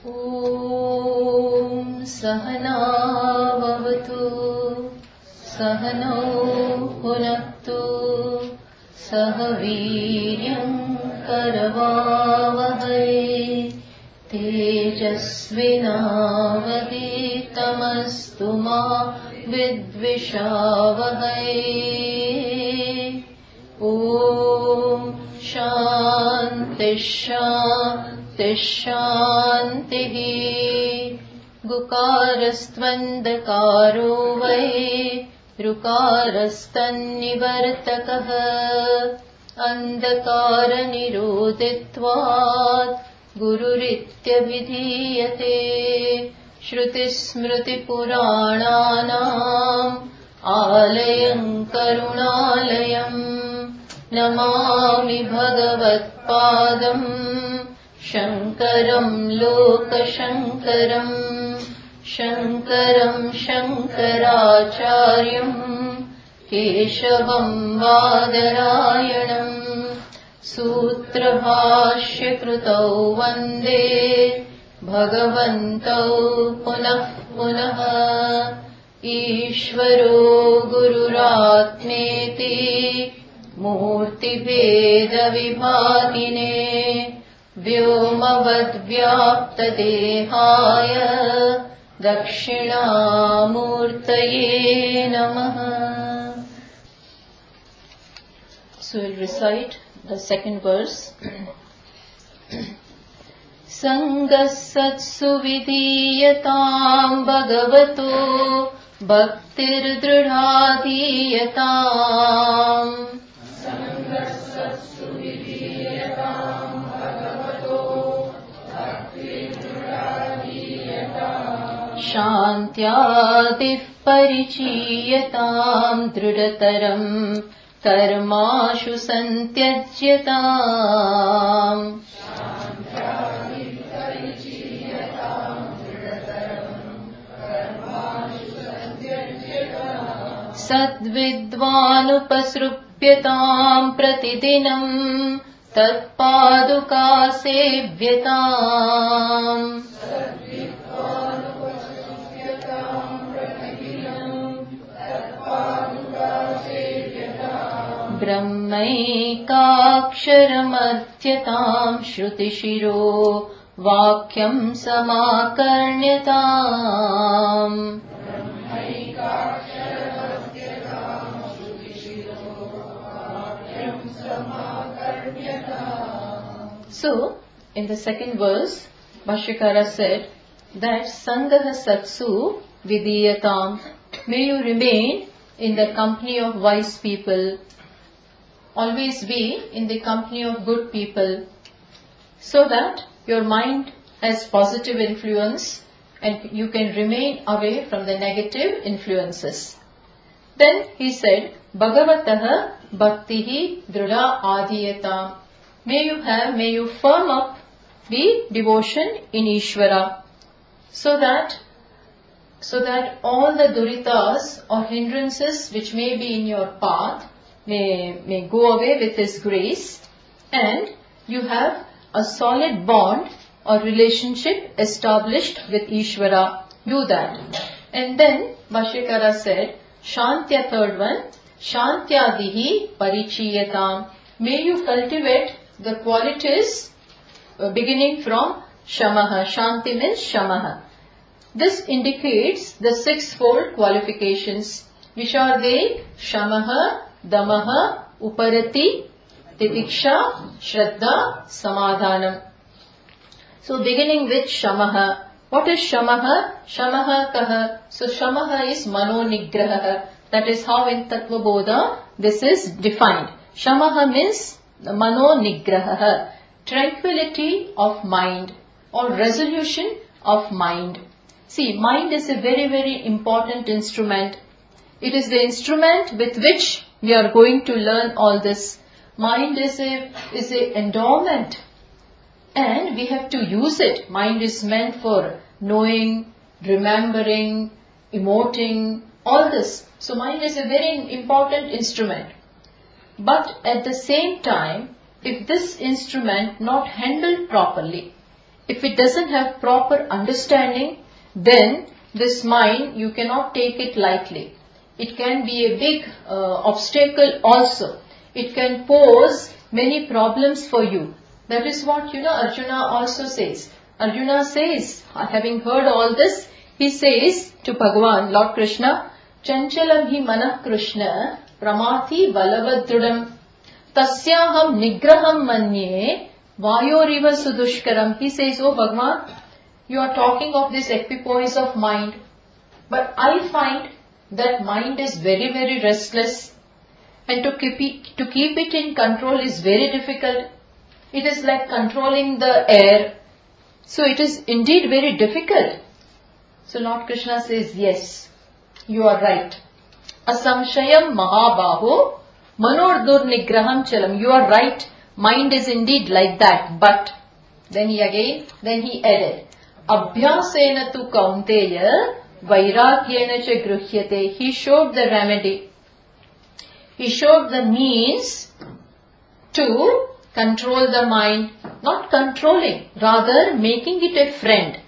Om Sahana Bhavatu Sahano Bhunaktu Sahaviryam Karavavahai Tejasvinavaditamastu ma Vidvishavahai. Om Shanti Shanti Shanti. Gukarastvandakaro vai Rukarastanivartakaha Andakara nirodhitvat Gururityavidhiyate. Shruti Purananam Alayam Karunalayam Namami Bhagavat Padam Shankaram Lokashankaram Shankaram Shankaracharyam Keshavam Vadarayanam Sutra Bhashya Krutau Vande Bhagavantau Punah Punah Ishvaro Gururatmeti Murti Veda Vibhagine Vyomavad Vyapta Dehaya Dakshinamurtaye Namaha. So we'll recite the second verse. Sangasatsu vidhiyatam bhagavato bhaktir dridhadhiyatam. Sangasatsu vidhiyatam bhagavato bhaktir dridhadhiyatam. Shantyadif parichiyatam dridhataram karmashu santyajyatam. Sadvidvanupasrupyatam pratidinam tatpaduka sevyatam. Brahmaikaksharamadhyatam shrutishiro vakyam samakarnyatam. So, in the second verse, Bhashyakara said that Sangaha Satsu Vidhiyatam, may you remain in the company of wise people, always be in the company of good people, so that your mind has positive influence and you can remain away from the negative influences. Then he said, Bhagavataha Bhaktihi Drudha Adhiyatam. May you firm up the devotion in Ishvara, so that all the duritas or hindrances which may be in your path may go away with His grace, and you have a solid bond or relationship established with Ishvara. Do that. And then Bhashyakara said, Shantya, third one, Shantyadihi Parichiyatam. May you cultivate the qualities beginning from Shamaha. Shanti means Shamaha. This indicates the sixfold qualifications. Which are they? Shamaha, Damaha, Uparati, Titiksha, Shraddha, Samadhanam. So beginning with Shamaha. What is Shamaha? Shamaha kaha. So Shamaha is Mano Nigraha. That is how in Tattva Bodha this is defined. Shamaha means Mano Nigraha, tranquility of mind or resolution of mind. See, mind is a very, very important instrument. It is the instrument with which we are going to learn all this. Mind is a endowment, and we have to use it. Mind is meant for knowing, remembering, emoting, all this. So mind is a very important instrument. But at the same time, if this instrument not handled properly, if it doesn't have proper understanding, then this mind, you cannot take it lightly. It can be a big obstacle also. It can pose many problems for you. That is what, Arjuna also says. Arjuna says, having heard all this, he says to Bhagavan, Lord Krishna, Chanchalam hi manah Krishna, pramati balavadrudam, tasyaham nigraham manye, vayoriva sudushkaram. He says, oh Bhagavan, you are talking of this equipoise of mind, but I find that mind is very, very restless, and to keep it in control is very difficult. It is like controlling the air. So it is indeed very difficult. So Lord Krishna says, yes, you are right. Asamshayam mahabaho manor nigraham chalam. You are right. Mind is indeed like that. But then he added, Abhyasena tu kaunteya vairagyena cha gruhyate. He showed the remedy. He showed the means to control the mind. Not controlling, rather making it a friend.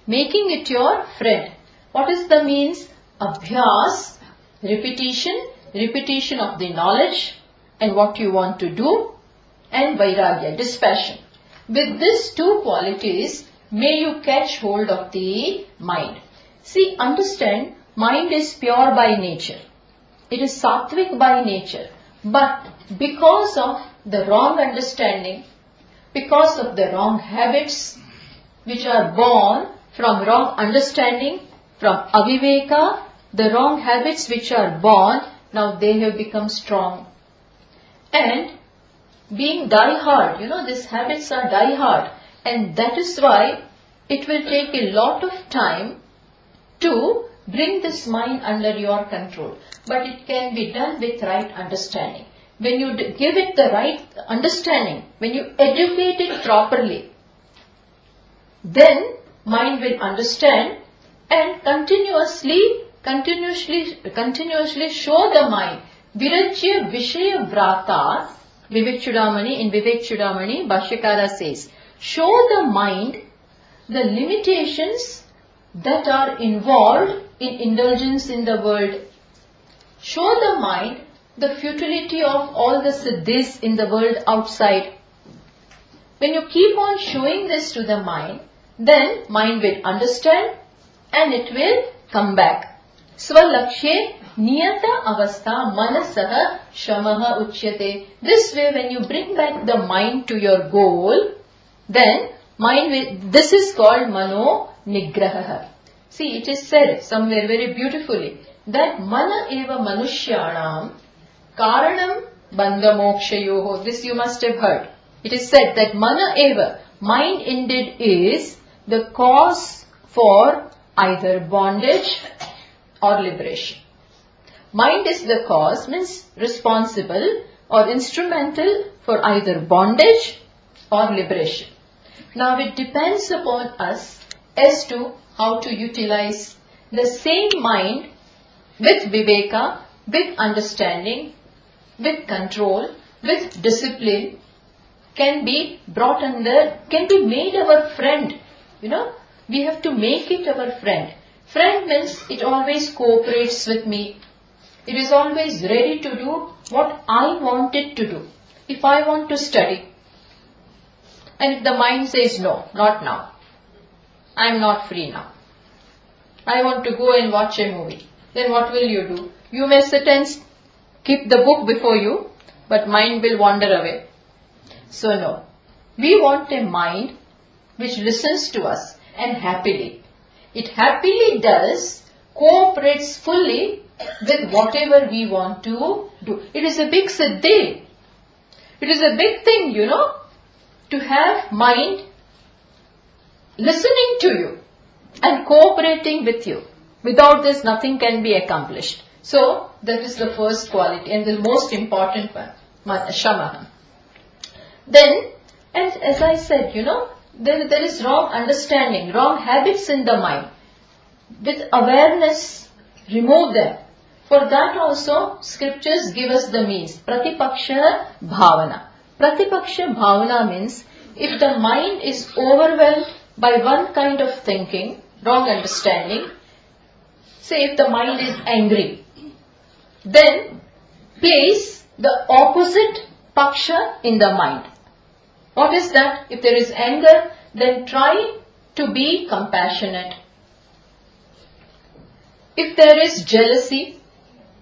Making it your friend. What is the means? Abhyas, repetition of the knowledge and what you want to do, and vairagya, dispassion. With these two qualities, may you catch hold of the mind. See, understand, mind is pure by nature. It is sattvic by nature. But because of the wrong understanding, because of the wrong habits which are born from wrong understanding, from aviveka, the wrong habits which are born, now they have become strong. And being die-hard, these habits are die-hard, and that is why it will take a lot of time to bring this mind under your control. But it can be done with right understanding. When you give it the right understanding, when you educate it properly, then mind will understand and continuously show the mind. Virajya Vishaya Vrata, Vivek Chudamani, in Vivek Chudamani, Bhashyakara says, show the mind the limitations that are involved in indulgence in the world. Show the mind the futility of all the siddhis in the world outside. When you keep on showing this to the mind, then mind will understand and it will come back. Swalakshe niyata avastha manasaha shamaha uchyate. This way, when you bring back the mind to your goal, then mind will, this is called mano nigraha. See, it is said somewhere very beautifully that mana eva manushyanam karanam bandha mokshayoho. This you must have heard. It is said that mana eva, mind indeed is the cause for either bondage or liberation. Mind is the cause, means responsible or instrumental for either bondage or liberation. Now it depends upon us as to how to utilize the same mind with viveka, with understanding, with control, with discipline, can be brought under, can be made our friend. We have to make it our friend. Friend means it always cooperates with me. It is always ready to do what I want it to do. If I want to study, and if the mind says no, not now, I am not free now, I want to go and watch a movie, then what will you do? You may sit and keep the book before you, but mind will wander away. So no, we want a mind which listens to us and happily. It happily does, cooperates fully with whatever we want to do. It is a big siddhi. It is a big thing, to have mind listening to you and cooperating with you. Without this, nothing can be accomplished. So, that is the first quality and the most important one, shamaha. Then, and as I said, there is wrong understanding, wrong habits in the mind. With awareness, remove them. For that also, scriptures give us the means. Pratipaksha bhavana. Pratipaksha bhavana means, if the mind is overwhelmed by one kind of thinking, wrong understanding. Say if the mind is angry, then place the opposite paksha in the mind. What is that? If there is anger, then try to be compassionate. If there is jealousy,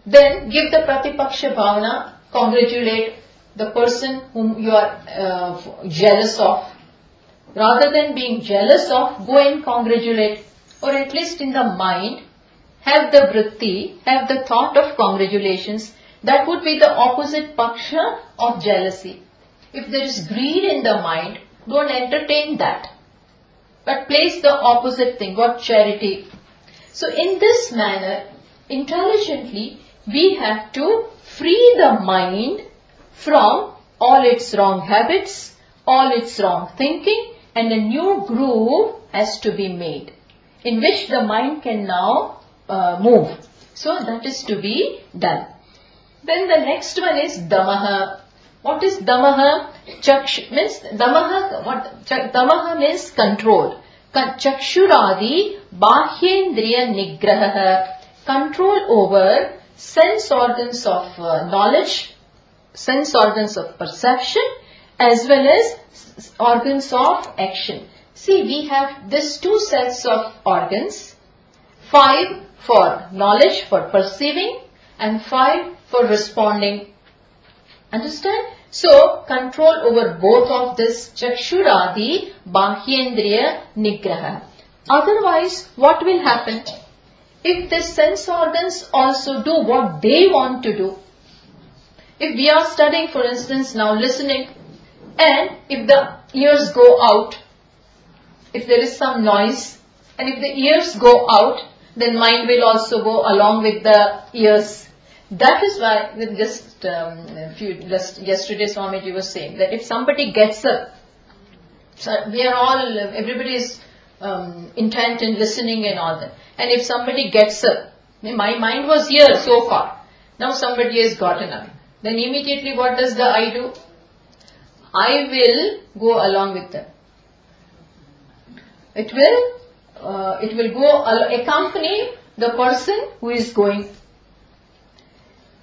then give the pratipaksha bhavana, congratulate the person whom you are jealous of. Rather than being jealous of, go and congratulate, or at least in the mind, have the vritti, have the thought of congratulations. That would be the opposite paksha of jealousy. If there is greed in the mind, don't entertain that. But place the opposite thing, what charity. So in this manner, intelligently, we have to free the mind from all its wrong habits, all its wrong thinking, and a new groove has to be made, in which the mind can now move. So that is to be done. Then the next one is damaha. What is damaha? Damaha means control. Chakshuradi bahyendriya nigraha. Control over sense organs of knowledge, sense organs of perception, as well as organs of action. See, we have these two sets of organs, 5 for knowledge, for perceiving, and 5 for responding. Understand? So, control over both of this chakshuradi bahyendriya nigraha. Otherwise, what will happen? If the sense organs also do what they want to do, if we are studying, for instance, now listening, and if the ears go out, if there is some noise, and if the ears go out, then mind will also go along with the ears. That is why, with just yesterday Swamiji was saying that if somebody gets up, so we are all, everybody is intent in listening and all that. And if somebody gets up, my mind was here so far, now somebody has gotten up, then immediately what does the eye do? I will go along with them. It will go accompany the person who is going.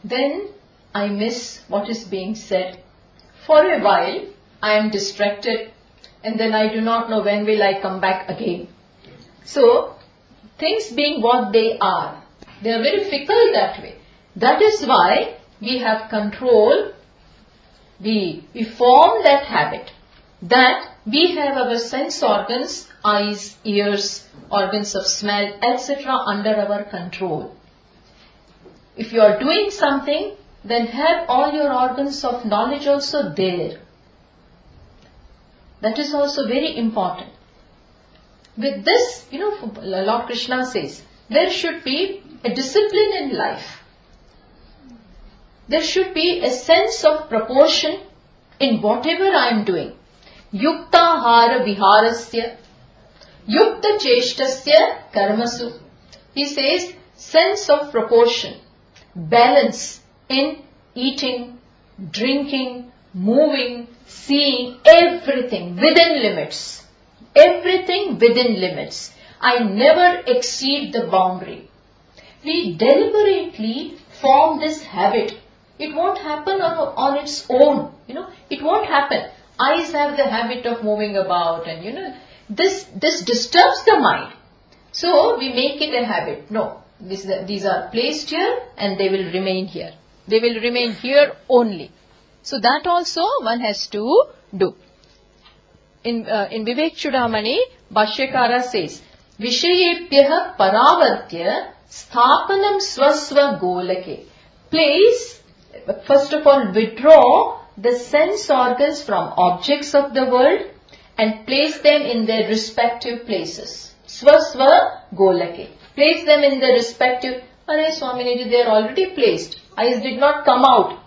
Then I miss what is being said. For a while I am distracted, and then I do not know when will I come back again. So things being what they are very fickle that way. That is why we have control. We form that habit that we have our sense organs, eyes, ears, organs of smell, etc. under our control. If you are doing something, then have all your organs of knowledge also there. That is also very important. With this, Lord Krishna says, there should be a discipline in life. There should be a sense of proportion in whatever I am doing. Yukta hara viharasya, yukta cheshtasya karmasu. He says, sense of proportion, balance in eating, drinking, moving, seeing, everything within limits. Everything within limits. I never exceed the boundary. We deliberately form this habit. It won't happen on its own. It won't happen. Eyes have the habit of moving about, and this disturbs the mind. So we make it a habit. No, these are placed here and they will remain here. They will remain here only. So that also one has to do. In Vivek Chudamani, Bhashyakara says, Vishayepyaha paravartya sthapanam swasva golake. Place, first of all, withdraw the sense organs from objects of the world and place them in their respective places. Swasva golake. Place them in their respective. Are Swaminiji, they are already placed. Eyes did not come out.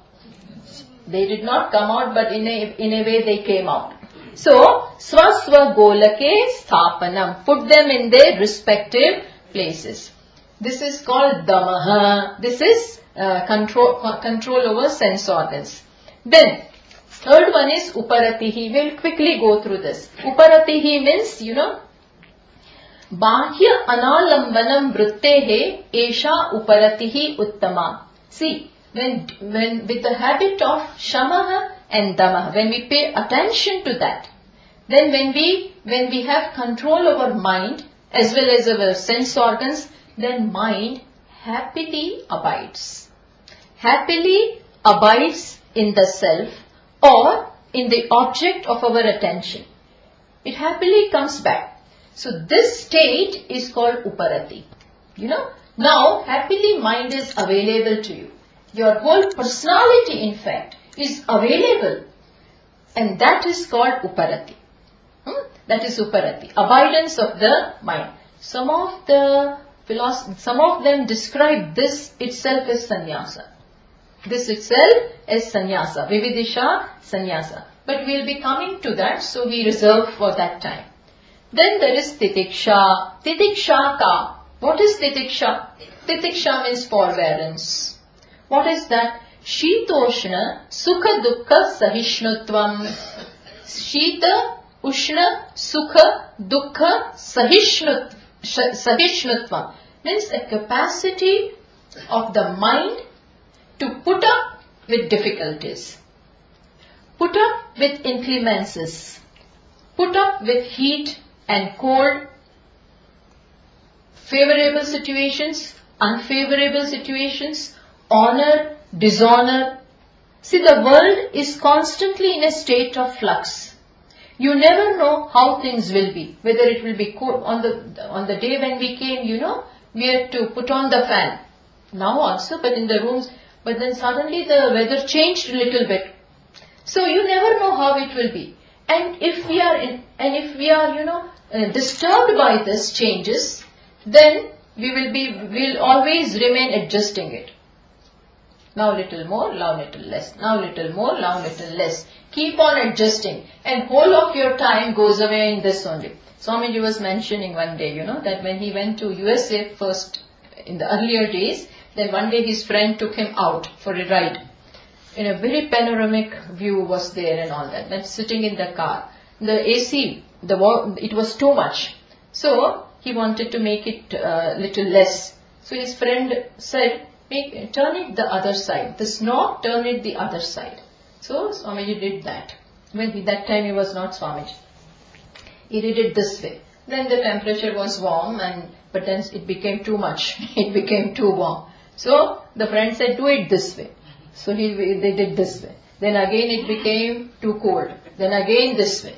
They did not come out, but in a way they came out. So, swasva golake sthapanam. Put them in their respective places. This is called damaha. This is control over sense organs. Then, third one is uparatihi. We'll quickly go through this. Uparatihi means, Bahya analambanam vrittehe esha uparatihi uttama. See, when with the habit of shamaha and damaha, when we pay attention to that, then when we have control over mind as well as our sense organs, then mind happily abides. Happily abides in the self or in the object of our attention. It happily comes back. So this state is called uparati. Now happily mind is available to you. Your whole personality, in fact, is available. And that is called uparati. That is uparati, abidance of the mind. Some of them describe this itself as sannyasa. This itself is sannyasa, vividisha sannyasa. But we will be coming to that, so we reserve for that time. Then there is titiksha. Titiksha ka. What is titiksha? Titiksha means forbearance. What is that? Shitoshna sukha dukkha sahishnutvam. Shita, ushna, sukha, dukkha sahishnutvam. Means a capacity of the mind to put up with difficulties, put up with inclemencies, put up with heat and cold, favorable situations, unfavorable situations, honor, dishonor. See, the world is constantly in a state of flux. You never know how things will be, whether it will be cold. On the day when we came, we had to put on the fan. Now also, but in the rooms. But then suddenly the weather changed a little bit. So you never know how it will be. And if we are disturbed by these changes, then we'll always remain adjusting it. Now little more, now little less. Now little more, now little less. Keep on adjusting. And whole of your time goes away in this only. Swamiji was mentioning one day, that when he went to USA first in the earlier days, then one day his friend took him out for a ride. In a very panoramic view was there and all that. Then sitting in the car. The AC, it was too much. So he wanted to make it little less. So his friend said, turn it the other side. This knob, turn it the other side. So Swamiji did that. That time he was not Swamiji. He did it this way. Then the temperature was warm, but then it became too much. It became too warm. So the friend said, do it this way. So they did this way. Then again it became too cold. Then again this way.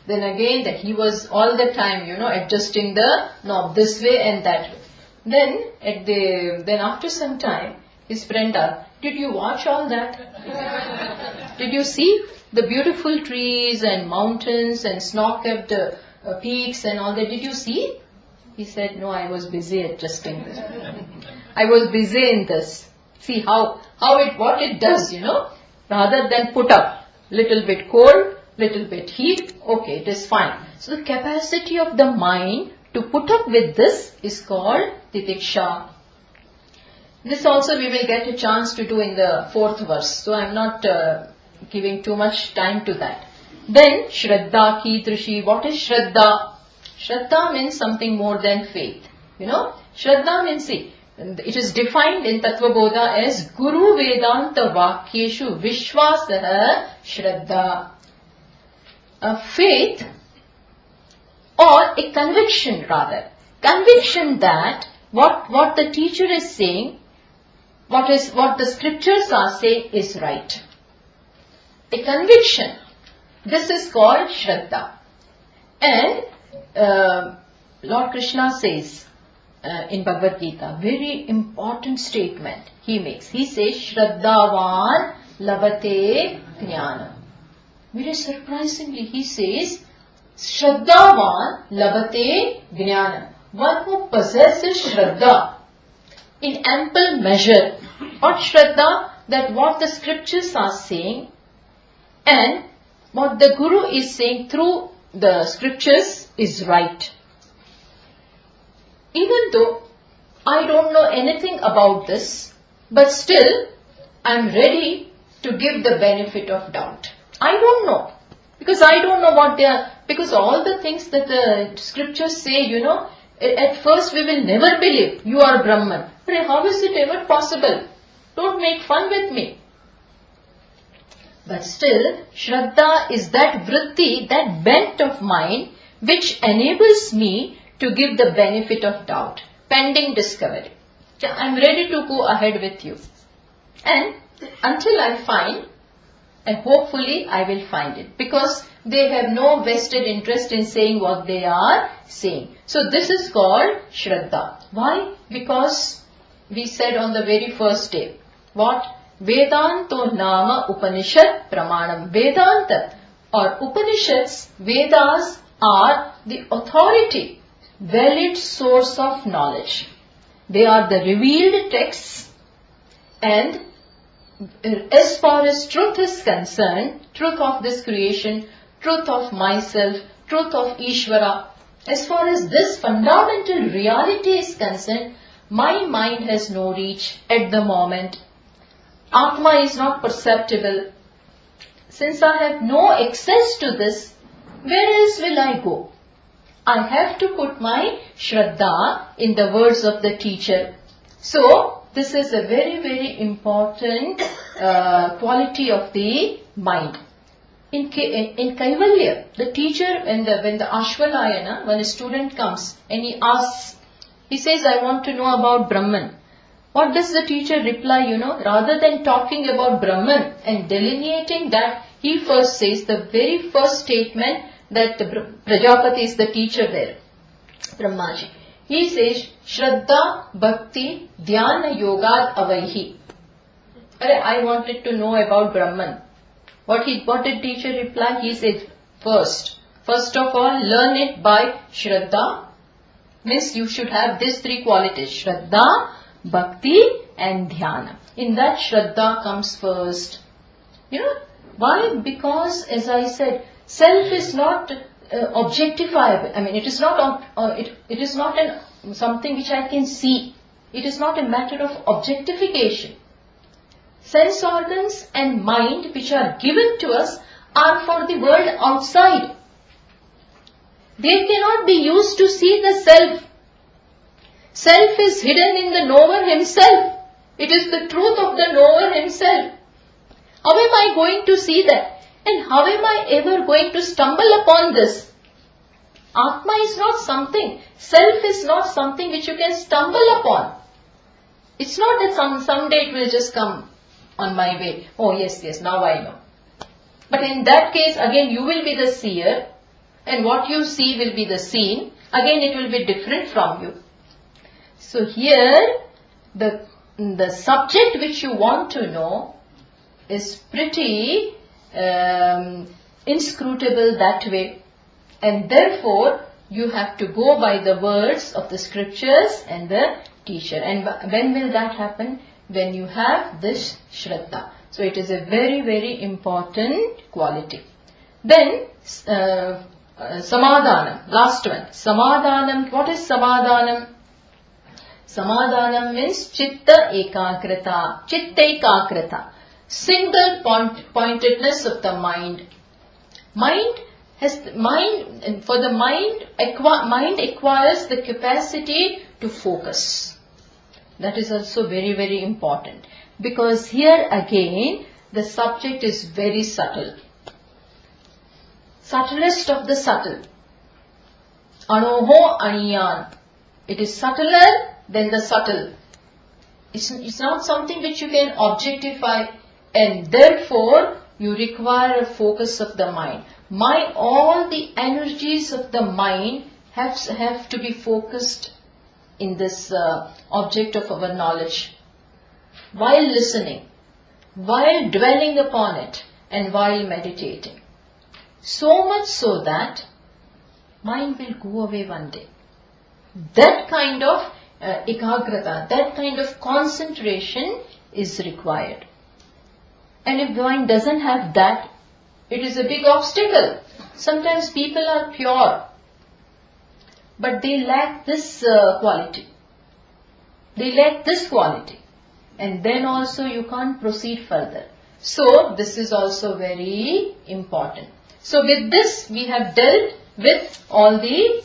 Then again that he was all the time, adjusting the knob this way and that way. Then after some time, his friend asked, did you watch all that? Did you see the beautiful trees and mountains and snow-capped peaks and all that? Did you see? He said, no, I was busy adjusting this. I was busy in this. See what it does, rather than put up. Little bit cold, little bit heat, okay, it is fine. So the capacity of the mind to put up with this is called titiksha. This also we will get a chance to do in the 4th verse. So I am not giving too much time to that. Then Shraddha Kidrishi. What is Shraddha? Shraddha means something more than faith. Shraddha means, see, it is defined in Tattva Bodha as Guru Vedanta Vakyeshu Vishwasaha Shraddha. A faith or a conviction rather. Conviction that what the teacher is saying, what the scriptures are saying is right. A conviction. This is called Shraddha. And Lord Krishna says in Bhagavad Gita, very important statement he makes. He says, Shraddhavan labate jnana. Very surprisingly, he says, Shraddhavan labate jnana. One who possesses Shraddha in ample measure. What Shraddha? That what the scriptures are saying and what the Guru is saying through the scriptures is right. Even though I don't know anything about this, but still I am ready to give the benefit of doubt. I don't know. Because I don't know what they are. Because all the things that the scriptures say, At first we will never believe you are Brahman. But how is it ever possible? Don't make fun with me. But still, Shraddha is that vritti, that bent of mind which enables me to give the benefit of doubt, pending discovery. I am ready to go ahead with you. And until I find, and hopefully I will find it, because they have no vested interest in saying what they are saying. So this is called Shraddha. Why? Because we said on the very first day, what? Vedanto Nama Upanishad Pramanam. Vedanta or Upanishads, Vedas are the authority, valid source of knowledge. They are the revealed texts, and as far as truth is concerned, truth of this creation, truth of myself, truth of Ishvara, as far as this fundamental reality is concerned, my mind has no reach at the moment. Atma is not perceptible. Since I have no access to this, where else will I go? I have to put my Shraddha in the words of the teacher. So, this is a very, very important quality of the mind. In Kaivalya, the teacher, when the Ashvalayana, when a student comes and he asks, he says, I want to know about Brahman. What does the teacher reply, Rather than talking about Brahman and delineating that, he first says the very first statement that Prajapati is the teacher there, Brahmaji. He says, Shraddha, Bhakti, Dhyana, Yogad, Avaihi. I wanted to know about Brahman. What did teacher reply? He said, first of all, learn it by Shraddha. Means you should have these three qualities, Shraddha, Bhakti and Dhyana. In that, Shraddha comes first. Why? Because, as I said, self is not objectifiable. It is not. It is not something which I can see. It is not a matter of objectification. Sense organs and mind, which are given to us, are for the world outside. They cannot be used to see the self. Self is hidden in the knower himself. It is the truth of the knower himself. How am I going to see that? And how am I ever going to stumble upon this? Atma is not something. Self is not something which you can stumble upon. It's not that someday it will just come on my way. Oh yes, now I know. But in that case, again, you will be the seer, and what you see will be the seen. Again, it will be different from you. So here, the subject which you want to know is pretty inscrutable that way. And therefore, you have to go by the words of the scriptures and the teacher. And when will that happen? When you have this Shraddha. So it is a very, very important quality. Then, Samadhanam, last one. Samadhanam, what is Samadhanam? Samadhanam means Chitta Ekagrata, Chitta Ekagrata, single pointedness of the mind. Mind acquires the capacity to focus. That is also very, very important. Because here again, the subject is very subtle. Subtlest of the subtle. Anoho aniyan. It is subtler than the subtle. It's not something which you can objectify, and therefore you require a focus of the mind. All the energies of the mind have to be focused in this object of our knowledge. While listening, while dwelling upon it, and while meditating. So much so that mind will go away one day. That kind of ekagrata, that kind of concentration is required. And if mind doesn't have that, it is a big obstacle. Sometimes people are pure, but they lack this quality. They lack this quality. And then also you can't proceed further. So this is also very important. So with this we have dealt with all the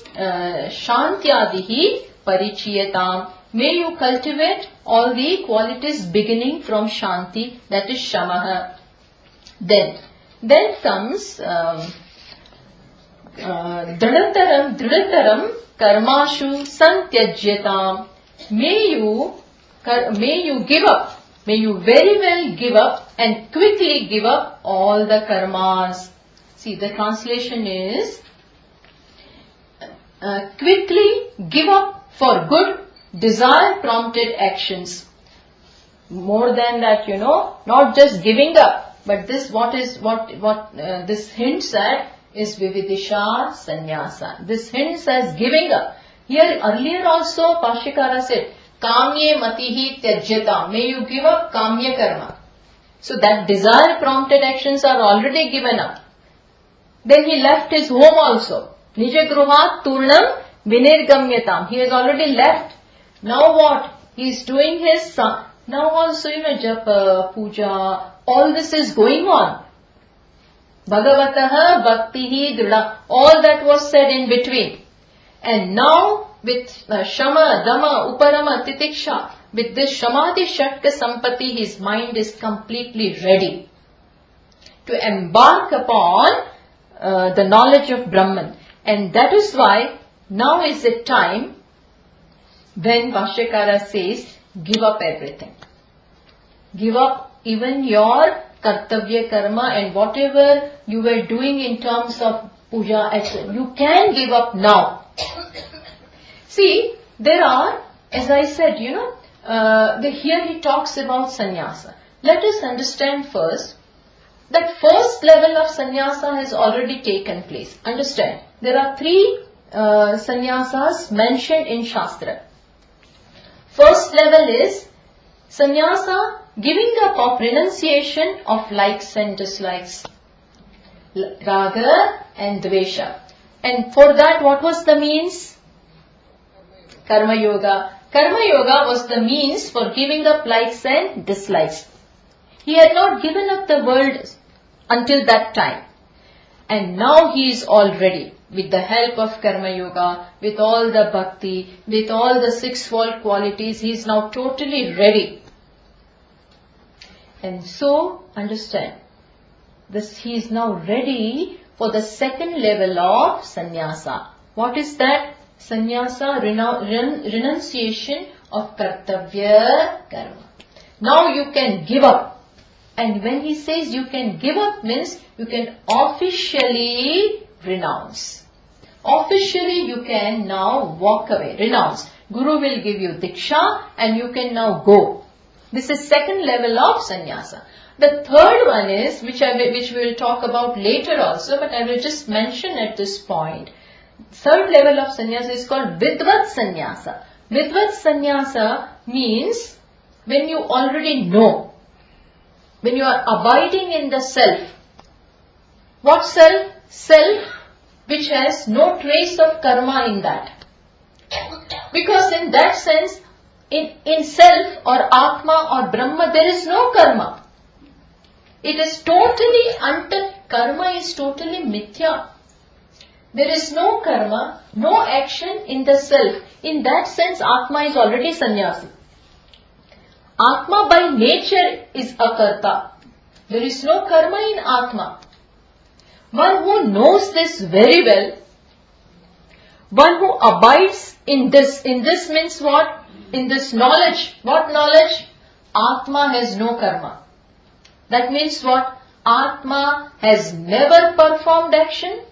Shantyadihi Parichiyatam. May you cultivate all the qualities beginning from Shanti, that is Shamaha. Then comes Dridataram Karmashu Santyajyatam. May you give up. May you very well give up and quickly give up all the karmas. See, the translation is quickly give up for good, desire prompted actions. More than that, not just giving up, but this what this hints at is Vividisha Sannyasa. This hints as giving up. Here earlier also Pashikara said, Kamye matihi tyajyata. May you give up kamya karma. So that desire prompted actions are already given up. Then he left his home also. Nijagruhat turnam vinirgamyatam. He has already left. Now what? He is doing his now also japa, puja, all this is going on. Bhagavataha bhaktihi drida. All that was said in between. And now with Shama, Dama, Uparama, Titiksha, with this Shamadhi Shatka Sampati, his mind is completely ready to embark upon the knowledge of Brahman. And that is why now is the time when Bhashyakara says, give up everything. Give up even your kartavya karma and whatever you were doing in terms of puja, etc. You can give up now. See, there are, as I said, here he talks about sannyasa. Let us understand first that first level of sannyasa has already taken place. Understand, there are three sannyasas mentioned in Shastra. First level is sannyasa, giving up of renunciation of likes and dislikes, raga and dvesha. And for that, what was the means? Karma Yoga. Karma Yoga was the means for giving up likes and dislikes. He had not given up the world until that time. And now he is all ready. With the help of Karma Yoga, with all the bhakti, with all the sixfold qualities, he is now totally ready. And so, understand, he is now ready for the second level of sannyasa. What is that? Sannyasa, renunciation of kartavya karma. Now you can give up. And when he says you can give up means you can officially renounce. Officially you can now walk away, renounce. Guru will give you diksha and you can now go. This is second level of sannyasa. The third one is, which we will talk about later also, but I will just mention at this point. Third level of sannyasa is called Vidvat Sannyasa. Vidvat Sannyasa means when you already know, when you are abiding in the self. What self? Self which has no trace of karma in that. Because in that sense, in self or Atma or Brahma, there is no karma. It is totally karma is totally mithya. There is no karma, no action in the self. In that sense, Atma is already sannyasi. Atma by nature is akarta. There is no karma in Atma. One who knows this very well, one who abides in this means what? In this knowledge. What knowledge? Atma has no karma. That means what? Atma has never performed action,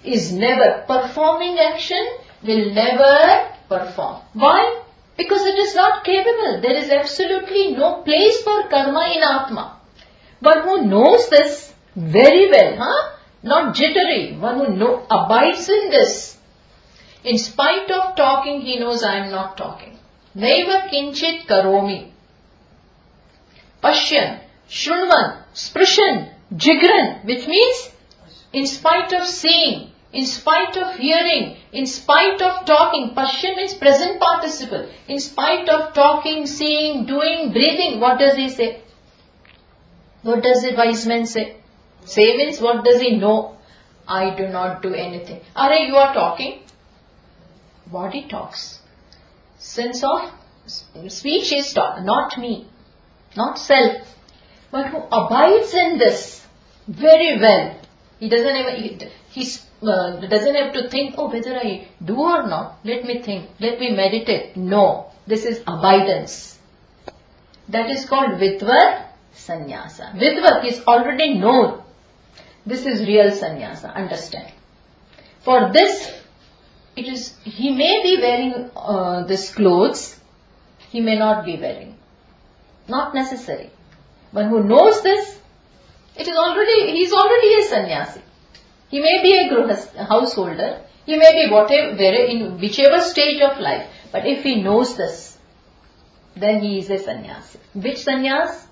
is never performing action, will never perform. Why? Because it is not capable. There is absolutely no place for karma in Atma. One who knows this very well, not jittery, one who abides in this. In spite of talking, he knows I am not talking. Naiva kinchit karomi. Pashyan, Shrunvan, Sprishan, Jigran, which means in spite of seeing, in spite of hearing, in spite of talking. Pashyan means present participle. In spite of talking, seeing, doing, breathing, what does he say? What does the wise man say? Say means what does he know? I do not do anything. Are you are talking? Body talks. Sense of speech is talk, not me, not self. But who abides in this very well. He doesn't have to think, oh, whether I do or not. Let me think. Let me meditate. No. This is abidance. That is called Vidvat Sannyasa. Vidvat is already known. This is real sannyasa. Understand. For this, he may be wearing this clothes. He may not be wearing. Not necessary. One who knows this, he is already a sannyasi. He may be a householder. He may be in whichever stage of life. But if he knows this, then he is a sannyasi. Which sannyas?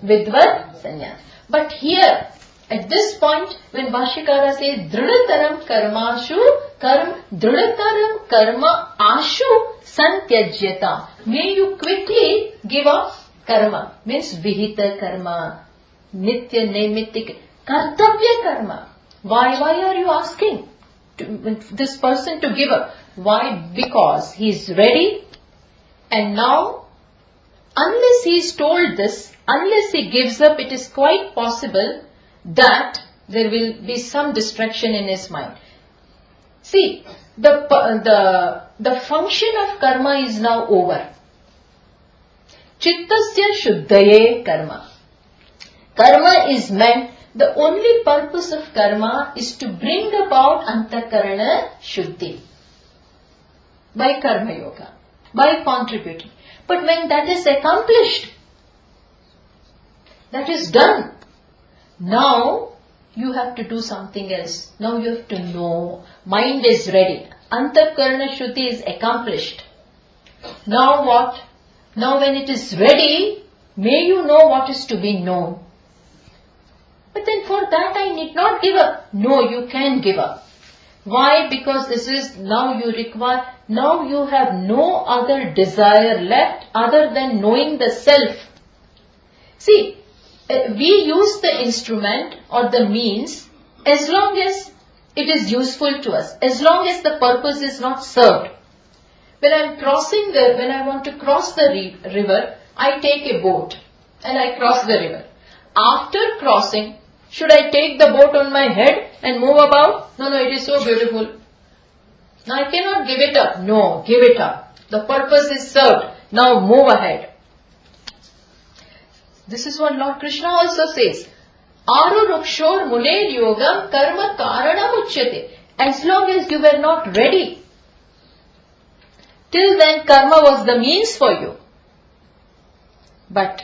Vidvat sannyas. But here, at this point, when Bhashyakara says, Dridataram karma ashu santyajyata. May you quickly give up karma. Means vihita karma, nitya naimittik, kartavya karma. Why are you asking this person to give up? Why? Because he is ready, and now, unless he is told this, unless he gives up, it is quite possible that there will be some distraction in his mind. See, the function of karma is now over. Chittasya shuddhaye karma. Karma is meant, the only purpose of karma is to bring about antakarana shuddhi. By karma yoga, by contributing. But when that is accomplished, that is done, now you have to do something else. Now you have to know. Mind is ready. Antakarana shuddhi is accomplished. Now what? Now when it is ready, may you know what is to be known. But then for that I need not give up. No, you can give up. Why? Because this is now you require, now you have no other desire left other than knowing the self. See, we use the instrument or the means as long as it is useful to us, as long as the purpose is not served. When I want to cross the river, I take a boat and I cross the river. After crossing, should I take the boat on my head and move about? No, it is so beautiful. Now I cannot give it up. No, give it up. The purpose is served. Now move ahead. This is what Lord Krishna also says. Arurukshor muler yogam karma karanam uchyate. As long as you were not ready, till then karma was the means for you. But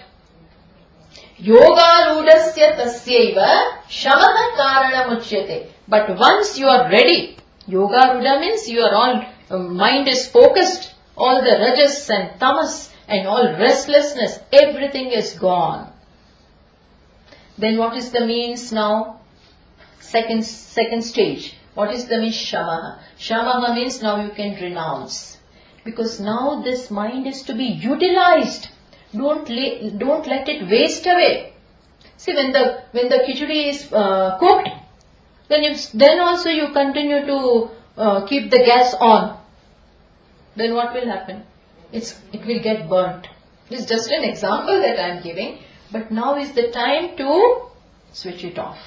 yoga rudasya tasyaiva shamaha karanam uchyate. But once you are ready, yoga ruda means your mind is focused, all the rajas and tamas and all restlessness, everything is gone. Then what is the means now? Second stage. What is the means? Shamaha. Shamaha means now you can renounce. Because now this mind is to be utilized. Don't let it waste away. See, when the khichdi is cooked, then also you continue to keep the gas on. Then what will happen? It will get burnt. This is just an example that I am giving. But now is the time to switch it off.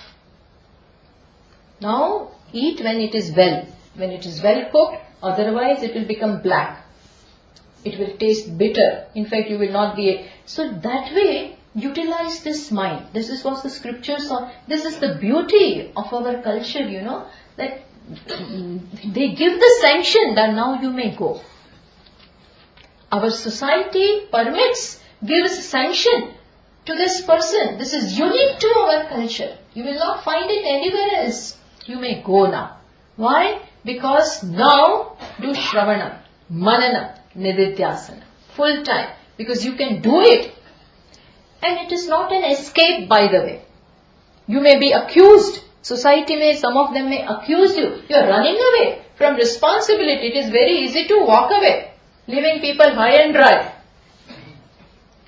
Now eat when it is well. When it is well cooked, otherwise it will become black. It will taste bitter. In fact, you will not be... So that way, utilize this mind. This is what the scriptures are. This is the beauty of our culture, that they give the sanction that now you may go. Our society gives sanction to this person. This is unique to our culture. You will not find it anywhere else. You may go now. Why? Because now do Shravanam, Mananam, Nididhyasana. Full time. Because you can do it. And it is not an escape, by the way. You may be accused. Society some of them may accuse you. You are running away from responsibility. It is very easy to walk away. Leaving people high and dry.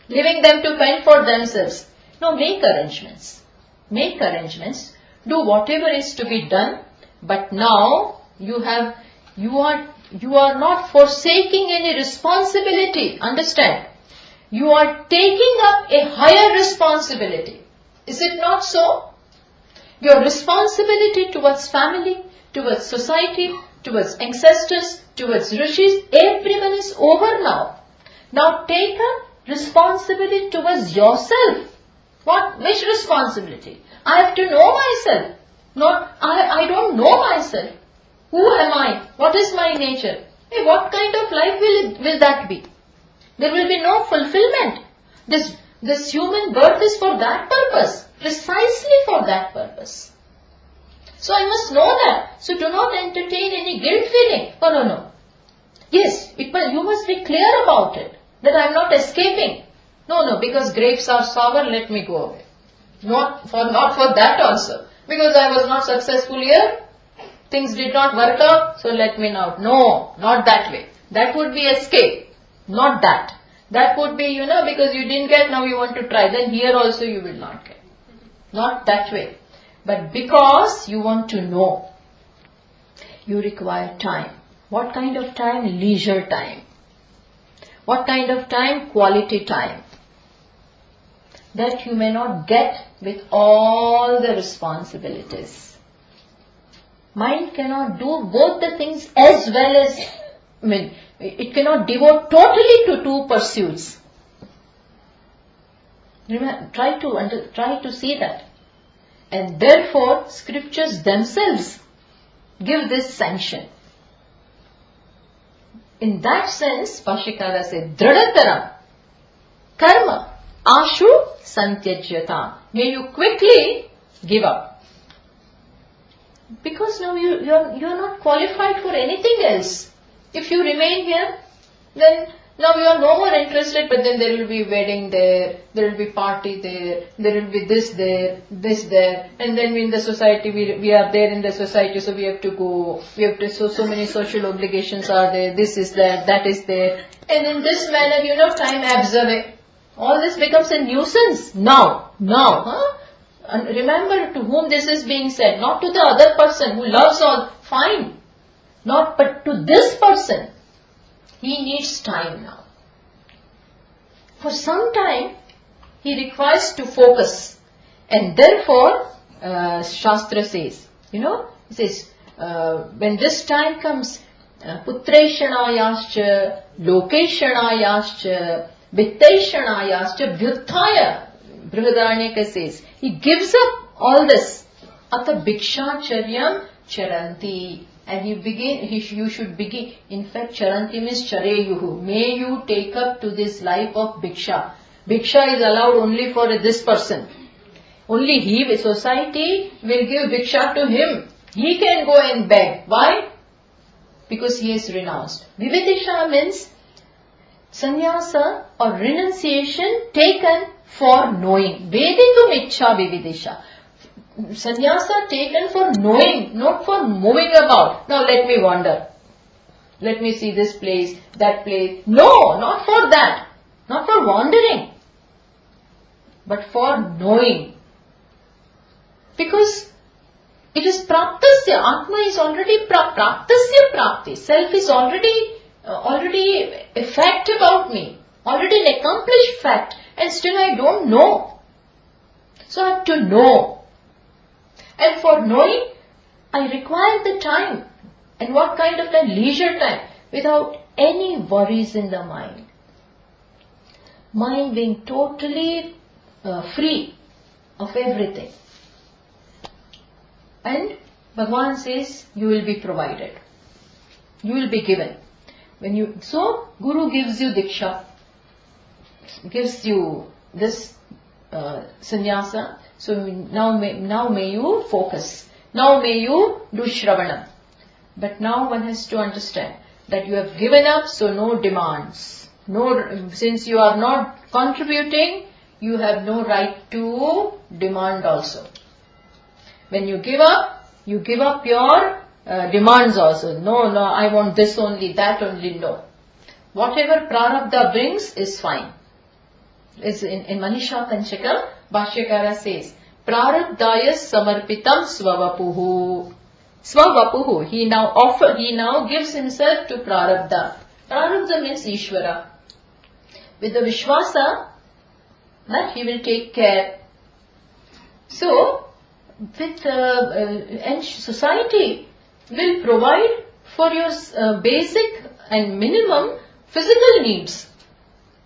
Leaving them to fend for themselves. No, make arrangements. Make arrangements. do whatever is to be done, but now you are not forsaking any responsibility. Understand? You are taking up a higher responsibility. Is it not so? Your responsibility towards family, towards society, towards ancestors, towards rishis, everyone is over now. Now take up responsibility towards yourself. Which responsibility? I have to know myself. I don't know myself. Who am I? What is my nature? Hey, what kind of life will that be? There will be no fulfillment. This human birth is for that purpose. Precisely for that purpose. So I must know that. So do not entertain any guilt feeling. Oh no. Yes, you must be clear about it. That I am not escaping. No, because grapes are sour, let me go away. Not for that also. Because I was not successful here. Things did not work out, so let me now. No, not that way. That would be escape. Not that. That would be, because you didn't get, now you want to try. Then here also you will not get. Not that way. But because you want to know, you require time. What kind of time? Leisure time. What kind of time? Quality time. That you may not get with all the responsibilities. Mind cannot do both the things as well as, it cannot devote totally to two pursuits. Remember, try to see that. And therefore, scriptures themselves give this sanction. In that sense, Bhashyakara said, Dradataram karma ashu santyajyata. May you quickly give up. Because now you are not qualified for anything else. If you remain here, then now you are no more interested, but then there will be wedding there will be party there will be this there, and then in the society, we are there in the society, so we have to go, so many social obligations are there, this is there, that is there, and in this manner, time ebbs away. All this becomes a nuisance now, And remember to whom this is being said, not to the other person who loves all, fine. But to this person, he needs time now. For some time, he requires to focus. And therefore, Shastra says, it says, when this time comes, Putreshanayascha, Lokeshanayascha, Vittaishanayascha, Vyuthaya, Brihadaranyaka says, he gives up all this. Ata Bhikshacharyam Charanti. And you should begin. In fact, Charanti means Chareyuhu. May you take up to this life of Bhiksha. Bhiksha is allowed only for this person. Only he, society, will give Bhiksha to him. He can go and beg. Why? Because he has renounced. Vividisha means sannyasa or renunciation taken for knowing. Veditum ichcha vividisha. Sannyasa taken for knowing, not for moving about. Now let me wander. Let me see this place, that place. No, not for that. Not for wandering. But for knowing. Because it is praptasya. Atma is already praptasya prapti. Self is already a fact about me. Already an accomplished fact. And still I don't know. So I have to know. And for knowing, I require the time. And what kind of time? Leisure time. Without any worries in the mind. Mind being totally free of everything. And Bhagavan says, you will be provided. You will be given. So, Guru gives you Diksha. Gives you this sannyasa. So now may you focus. Now may you do Shravanam. But now one has to understand that you have given up, so no demands. Since you are not contributing, you have no right to demand also. When you give up your demands also. No, I want this only, that only, no. Whatever prarabdha brings is fine. In Sadhan Panchakam, Bhashyakara says, prarabdhaya samarpitam svavapuhu. Svavapuhu. He now gives himself to prarabdha. Prarabdha means Ishvara. With the Vishwasa that he will take care. So, and society will provide for your basic and minimum physical needs.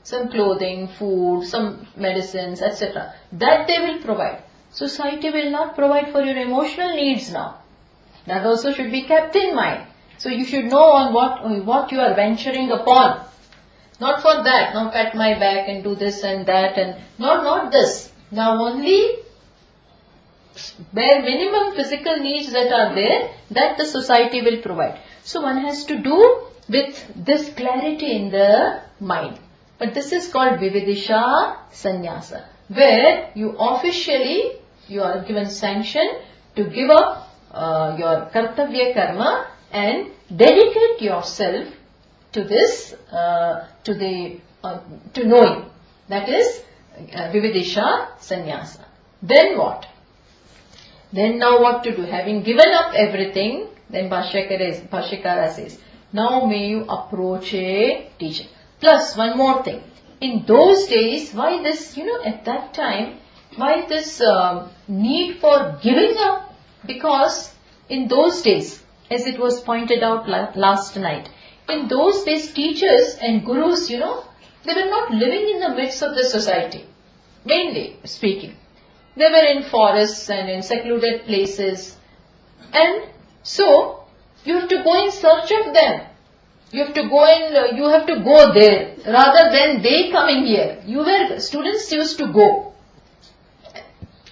Some clothing, food, some medicines, etc. That they will provide. Society will not provide for your emotional needs now. That also should be kept in mind. So you should know on what you are venturing upon. Not for that, now pat my back and do this and that, and not this. Now only bare minimum physical needs that are there, that the society will provide. So one has to do with this clarity in the mind. But this is called Vividisha Sannyasa, where you officially, you are given sanction to give up your kartavya karma and dedicate yourself to this, to knowing. That is Vividisha Sannyasa. Then what? Then now what to do? Having given up everything, then Bhashyakara says, now may you approach a teacher. Plus one more thing. In those days, why this, at that time, why this need for giving up? Because in those days, as it was pointed out last night, in those days teachers and gurus, they were not living in the midst of the society, mainly speaking. They were in forests and in secluded places. And so, you have to go in search of them. You have to go there rather than they coming here. Students used to go.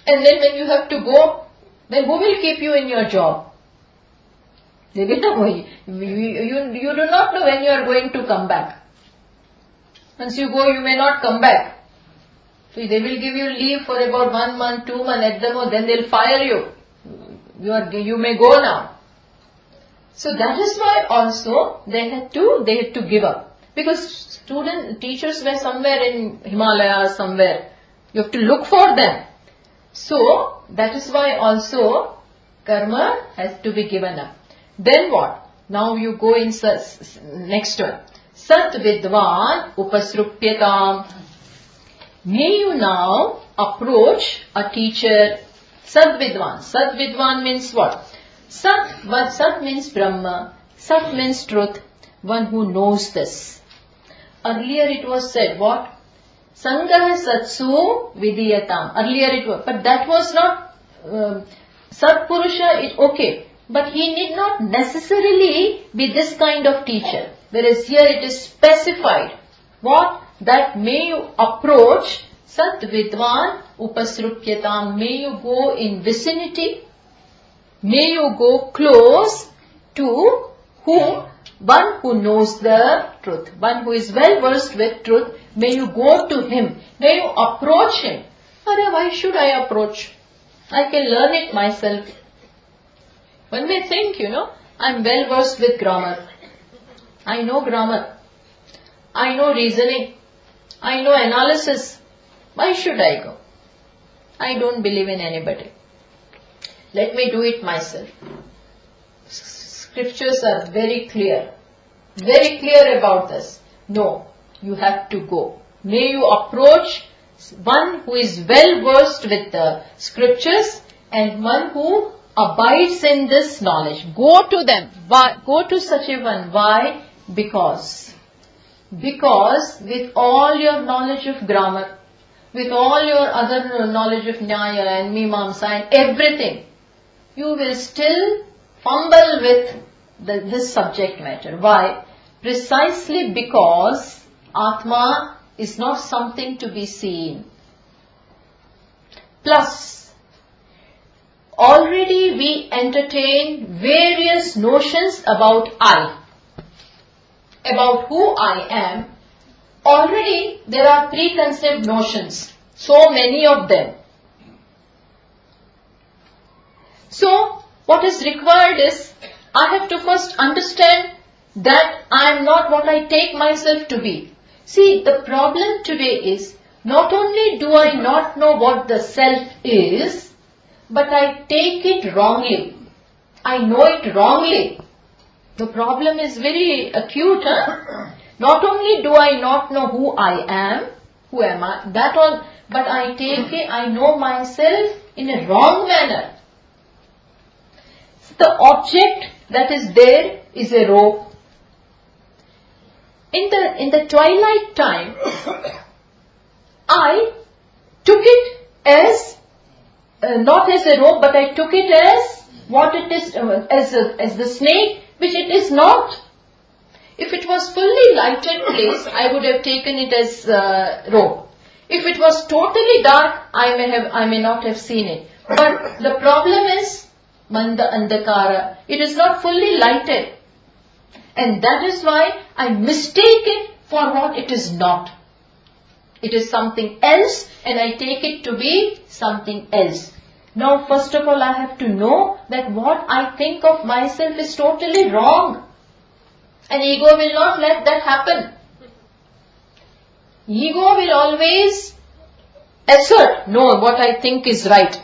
And then when you have to go, then who will keep you in your job? They will not. You do not know when you are going to come back. Once you go, you may not come back. So they will give you leave for about 1 month, 2 months at the most, then they will fire you. You may go now. So that is why also they had to give up. Because teachers were somewhere in Himalayas, somewhere. You have to look for them. So that is why also karma has to be given up. Then what? Now you go in next one. Sat vidvan upasrupyatam. May you now approach a teacher. Sat vidvan. Sat vidvan means what? Sat means Brahma. Sat means truth. One who knows this. Earlier it was said what? Sangha satsu vidiyatam. Earlier it was, but that was not Satpurusha. Okay, but he need not necessarily be this kind of teacher. Whereas here it is specified. What? That may you approach Sat Vidvan Upasrupyatam. May you go in vicinity. May you go close to whom? One who knows the truth. One who is well versed with truth. May you go to him. May you approach him. Why should I approach? I can learn it myself. One may think, I am well versed with grammar. I know grammar. I know reasoning. I know analysis. Why should I go? I don't believe in anybody. Let me do it myself. Scriptures are very clear about this. No, you have to go. May you approach one who is well versed with the scriptures and one who abides in this knowledge. Go to them. Why? Go to such a one. Why? Because with all your knowledge of grammar, with all your other knowledge of Nyaya and Mimamsa and everything, you will still fumble with this subject matter. Why? Precisely because Atma is not something to be seen. Plus, already we entertain various notions about I, about who I am. Already there are preconceived notions, so many of them. So, what is required is, I have to first understand that I am not what I take myself to be. See, the problem today is, not only do I not know what the self is, but I take it wrongly. I know it wrongly. The problem is very acute. Not only do I not know who I am, who am I, that all, but I take it, I know myself in a wrong manner. The object that is there is a rope. In the twilight time, I took it as, not as a rope, but I took it as what it is, as the snake, which it is not. If it was fully lighted place, I would have taken it as rope. If it was totally dark, I may not have seen it. But the problem is, Manda Andakara, it is not fully lighted. And that is why I mistake it for what it is not. It is something else and I take it to be something else. Now first of all I have to know that what I think of myself is totally wrong. And ego will not let that happen. Ego will always assert, no, what I think is right.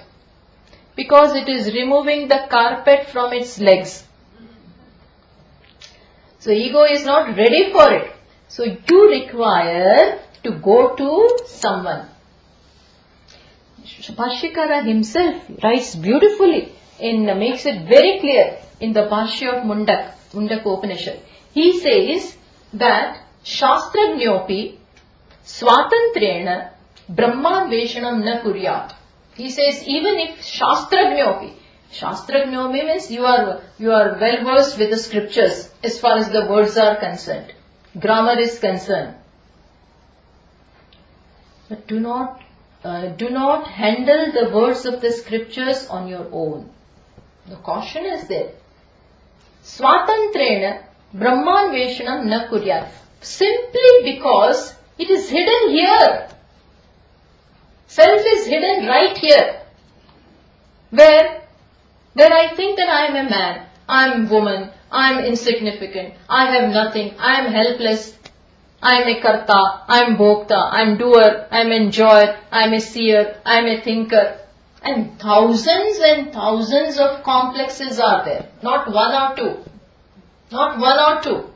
Because it is removing the carpet from its legs. So ego is not ready for it. So you require to go to someone. Bhashyakara himself writes beautifully, makes it very clear in the Bhashya of Mundaka Upanishad. He says that Shastrajñopi Swatantrena Brahmanveshanam na kuryat. He says even if Shastrajñopi means you are well versed with the scriptures as far as the words are concerned. Grammar is concerned. But do not handle the words of the scriptures on your own. The caution is there. Swatantrena Brahmanveshanam na kuryat. Simply because it is hidden here. Self is hidden right here. Where I think that I am a man, I am a woman, I am insignificant, I have nothing, I am helpless, I am a karta, I am bhokta, I am doer, I am enjoyer, I am a seer, I am a thinker. And thousands of complexes are there, not one or two. Not one or two.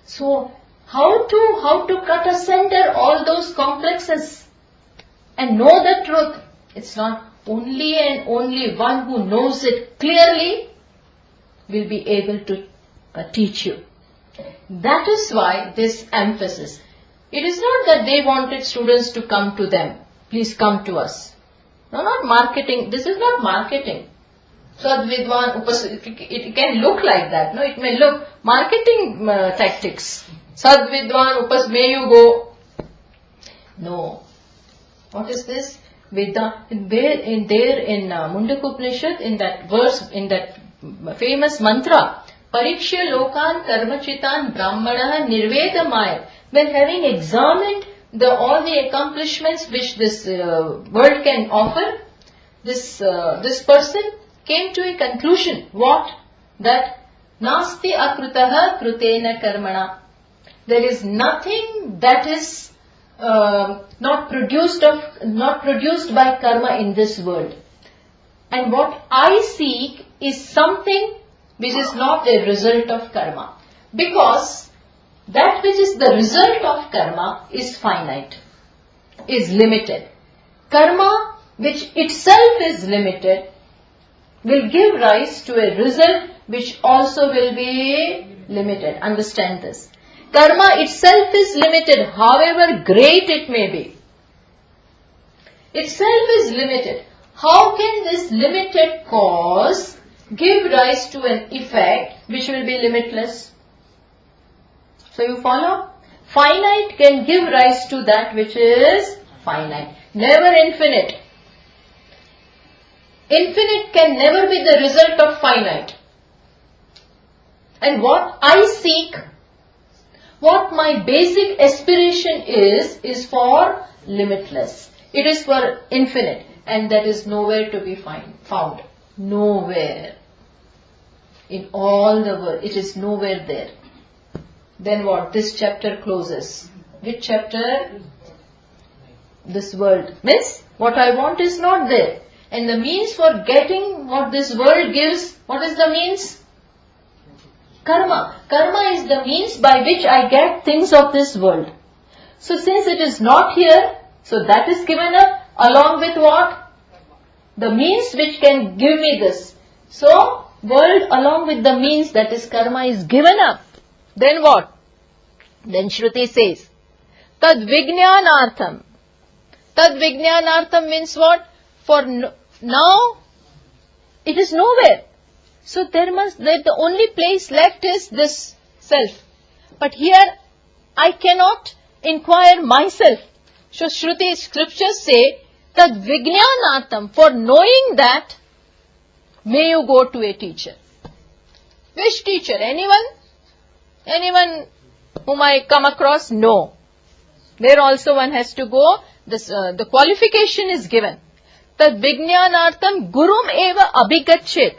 So, how to cut asunder all those complexes and know the truth? It's not only and only one who knows it clearly will be able to teach you. That is why this emphasis. It is not that they wanted students to come to them. Please come to us. No, not marketing. This is not marketing. Sadvidwan it can look like that. No, it may look marketing tactics. Sadvidwan may you go. No. What is this? Veda. In Mundaka Upanishad, in that verse, in that famous mantra, Parikshya Lokan Karmachitan Brahmana Nirvedamaya. When having examined all the accomplishments which this world can offer, this person came to a conclusion. What? That Nasti Akrutaha Krutena Karmana. There is nothing that is not produced by karma in this world. And what I seek is something which is not a result of karma. Because that which is the result of karma is finite, is limited. Karma, which itself is limited, will give rise to a result which also will be limited. Understand this. Karma itself is limited, however great it may be. Itself is limited. How can this limited cause give rise to an effect which will be limitless? So you follow? Finite can give rise to that which is finite. Never infinite. Infinite can never be the result of finite. And what I seek, what my basic aspiration is for limitless. It is for infinite, and that is nowhere to be found. Nowhere. In all the world, it is nowhere there. Then what? This chapter closes. Which chapter? This world. Means, what I want is not there. And the means for getting what this world gives, what is the means? Karma. Karma is the means by which I get things of this world. So since it is not here, so that is given up along with what? The means which can give me this. So world along with the means, that is karma, is given up. Then what? Then Shruti says, Tad Vijnanartham. Tad Vijnanartham means what? For now, it is nowhere. So the only place left is this self. But here, I cannot inquire myself. So Shruti scriptures say, Tad Vijnanartham, for knowing that, may you go to a teacher. Which teacher? Anyone? Anyone whom I come across? No. There also one has to go. The qualification is given. Tad Vijnanartham Gurum eva abhigachet.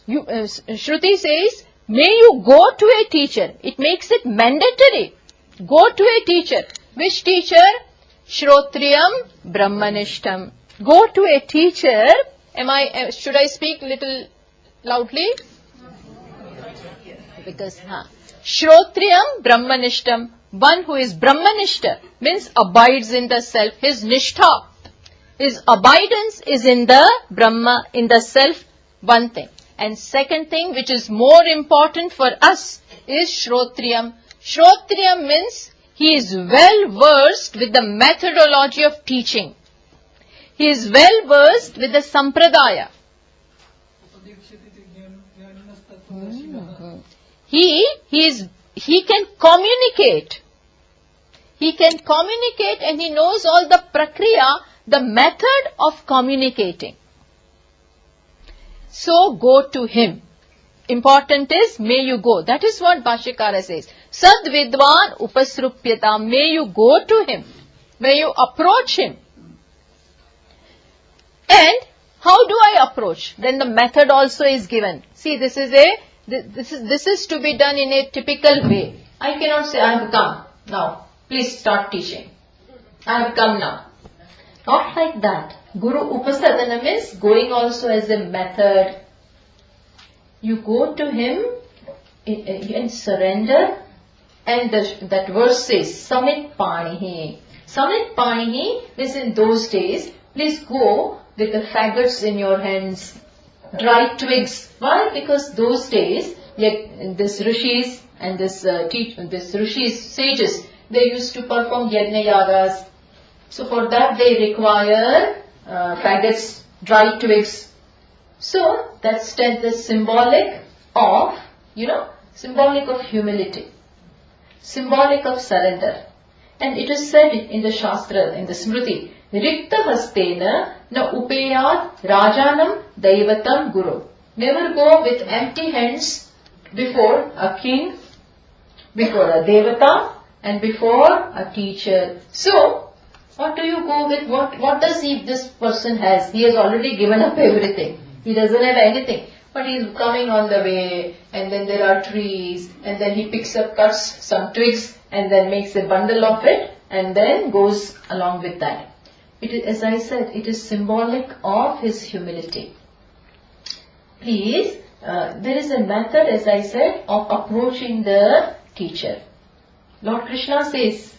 Shruti says, may you go to a teacher. It makes it mandatory. Go to a teacher. Which teacher? Shrotriyam Brahmanishtam. Go to a teacher. Should I speak little loudly? Because, Shrotriyam Brahmanishtam. One who is Brahmanishta means abides in the self. His nishtha, his abidance is in the Brahma, in the self, one thing. And second thing, which is more important for us, is Shrotriyam. Shrotriyam means he is well versed with the methodology of teaching. He is well versed with the sampradaya. He can communicate. He can communicate and he knows all the prakriya, the method of communicating. So go to him. Important is, may you go. That is what Bhashyakara says. Sad vidvan upasrupyata. May you go to him. May you approach him. And how do I approach? Then the method also is given. See, this is to be done in a typical way. I cannot say, I have come now. Please start teaching. I have come now. Not like that. Guru Upasadana means going also as a method. You go to him and surrender. And that verse says, Samit Panihi. Samit Panihi means in those days, please go with the faggots in your hands, dry twigs. Why? Because those days, this rishis and this rishis, sages, they used to perform yajna yagas. So for that they require faggots, dry twigs. So that's the symbolic of, symbolic of humility, symbolic of surrender. And it is said in the Shastra, in the Smriti, Rikta hastena na upeyat rajanam daivatam guru. Never go with empty hands before a king, before a devata, and before a teacher. So, what do you go with? What does this person has? He has already given up everything. He doesn't have anything. But he is coming on the way, and then there are trees, and then he picks up, cuts some twigs, and then makes a bundle of it, and then goes along with that. It is, as I said, it is symbolic of his humility. Please, there is a method, as I said, of approaching the teacher. Lord Krishna says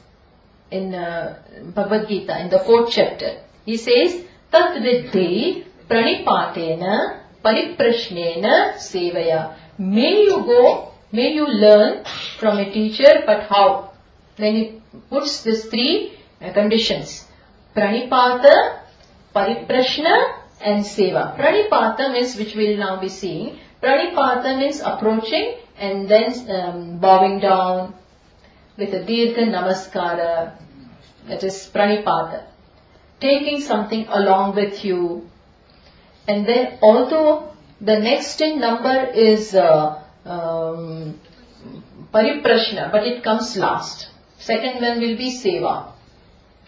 in Bhagavad Gita, in the 4th chapter, he says, Tat viddhi pranipatena pariprashnena sevaya. May you go, may you learn from a teacher, but how? Then he puts these 3 conditions. Pranipata, pariprashna and seva. Pranipata means, which we will now be seeing, pranipata means approaching and then bowing down with a dirgha namaskara. That is pranipata. Taking something along with you. And then although the next in number is pariprashna, but it comes last. Second one will be seva.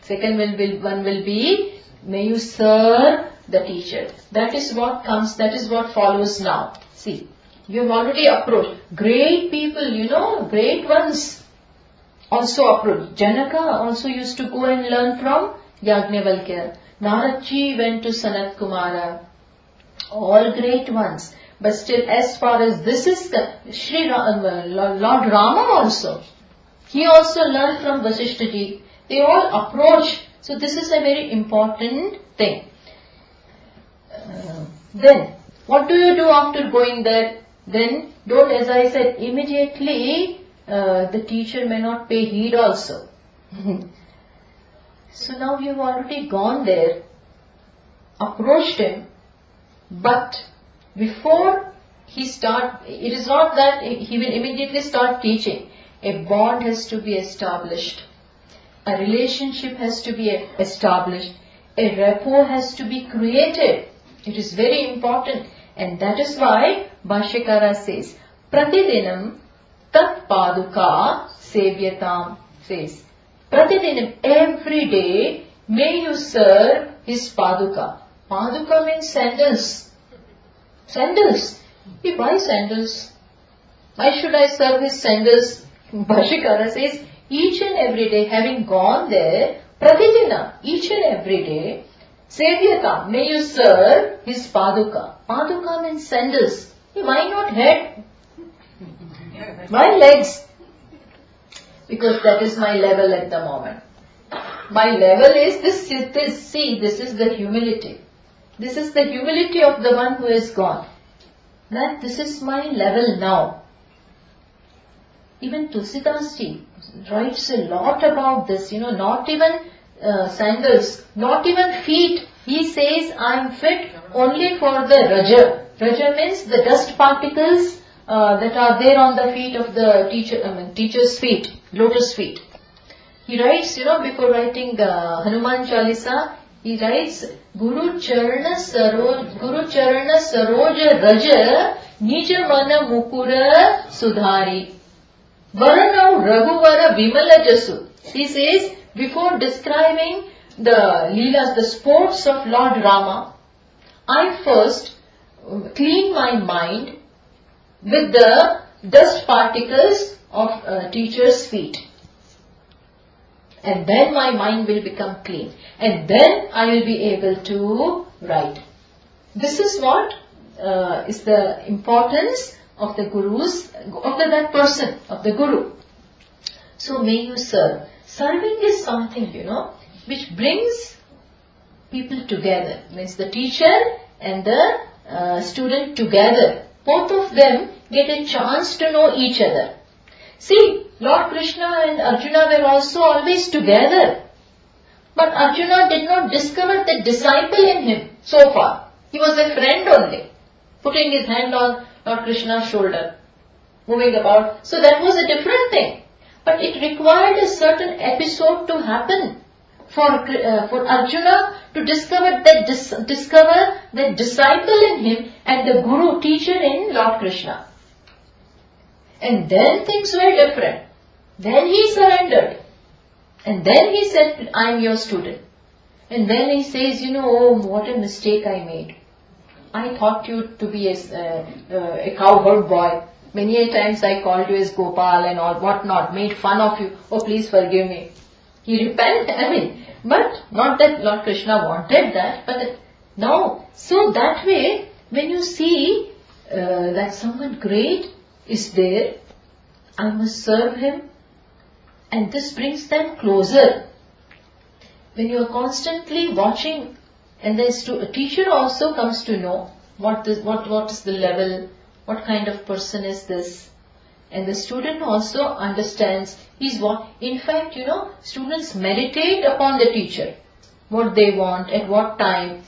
Second one will be, may you serve the teacher. That is what comes, that is what follows now. See, you have already approached. Great people, great ones also approached. Janaka also used to go and learn from Yajnavalkya. Naradji went to Sanat Kumara. All great ones. But still, as far as this is Lord Rama also, he also learned from Vasishtha ji. They all approach. So this is a very important thing. Then, what do you do after going there? Then, don't, as I said, immediately the teacher may not pay heed also. So now you've already gone there, approached him, but before he start, it is not that he will immediately start teaching. A bond has to be established. A relationship has to be established. A rapport has to be created. It is very important. And that is why Bhashyakara says, Pratidinam tat paduka sevyatam, says, Pratidinam, every day, may you serve his paduka. Paduka means sandals. Sandals. You buy sandals. Why should I serve his sandals? Bhashyakara says, each and every day, having gone there, Pratidina, each and every day, Sevyata, may you serve his paduka. Paduka means sandals. Why not head? Why legs? Because that is my level at the moment. My level is this, see, this is the humility. This is the humility of the one who is gone. That this is my level now. Even Tulsidas ji writes a lot about this, not even sandals, not even feet. He says, I am fit only for the raja. Raja means the dust particles that are there on the feet of the teacher's feet, lotus feet. He writes, before writing Hanuman Chalisa, he writes, Guru Charana Saroja Raja Nija Mana Mukura Sudhari Varanau Raghuvara Vimala Jasu. He says, before describing the Leelas, the sports of Lord Rama, I first clean my mind with the dust particles of teacher's feet. And then my mind will become clean. And then I will be able to write. This is what is the importance of the Guru's, of that person, of the Guru. So may you serve. Serving is something, which brings people together. Means the teacher and the student together. Both of them get a chance to know each other. See, Lord Krishna and Arjuna were also always together. But Arjuna did not discover the disciple in him so far. He was a friend only, putting his hand on Lord Krishna's shoulder, moving about. So that was a different thing. But it required a certain episode to happen for Arjuna to discover the disciple in him and the Guru, teacher in Lord Krishna. And then things were different. Then he surrendered. And then he said, I am your student. And then he says, oh, what a mistake I made. I thought you to be a cowherd boy. Many a times I called you as Gopal and all whatnot, made fun of you. Oh, please forgive me. He repented, but not that Lord Krishna wanted that, but no. So that way, when you see that someone great is there, I must serve him, and this brings them closer. When you are constantly watching, and the teacher also comes to know what is the level, what kind of person is this, and the student also understands he's what. In fact, students meditate upon the teacher, what they want, at what time,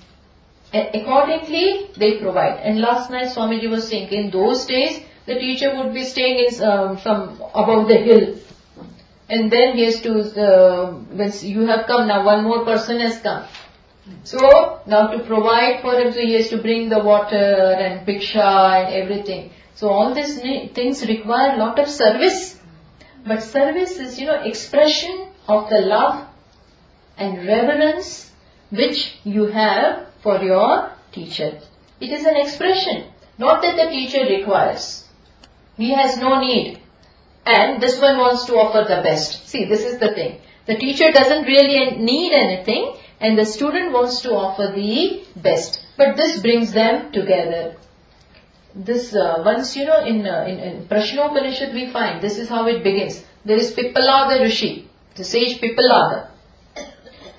and accordingly they provide. And last night Swamiji was saying, in those days the teacher would be staying in some above the hill, and then he has to, when you have come now, one more person has come. So now to provide for him, so he has to bring the water and piksha and everything. So all these things require a lot of service. But service is, expression of the love and reverence which you have for your teacher. It is an expression, not that the teacher requires. He has no need. And this one wants to offer the best. See, this is the thing. The teacher doesn't really need anything. and the student wants to offer the best. But this brings them together. This once in Prashnopanishad we find this is how it begins. There is Pippalada Rishi, the sage Pippalada,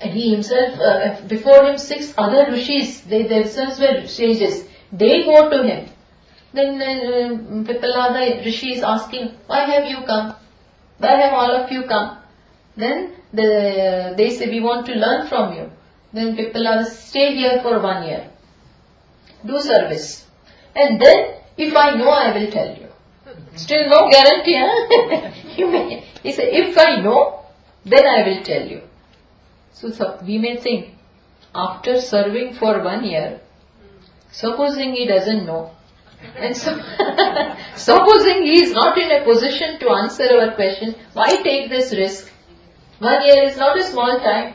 and he himself, before him 6 other rishis, they themselves were sages. They go to him. Then Pippalada Rishi is asking, why have you come? Why have all of you come? Then they say, we want to learn from you. Then Pippalada, stay here for 1 year. Do service. And then, if I know, I will tell you. Still no guarantee, huh? He said, if I know, then I will tell you. So we may think, after serving for 1 year, supposing he doesn't know, and supposing he is not in a position to answer our question, why take this risk? 1 year is not a small time.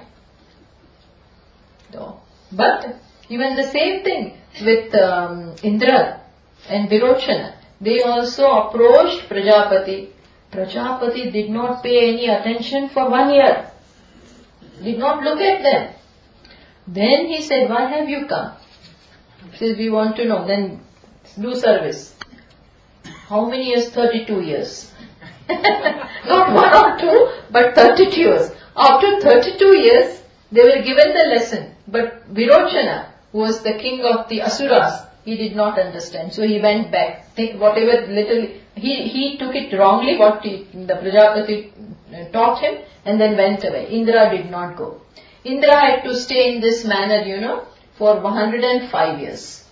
No. But even the same thing with Indra and Virochana. They also approached Prajapati. Prajapati did not pay any attention for 1 year. Did not look at them. Then he said, why have you come? He says, we want to know. Then do service. How many years? 32 years. Not 1 or 2, but 32 years. After 32 years, they were given the lesson. But Virochana, who was the king of the Asuras, he did not understand. So he went back. Take whatever little, he took it wrongly, what the Prajapati taught him, and then went away. Indra did not go. Indra had to stay in this manner, for 105 years.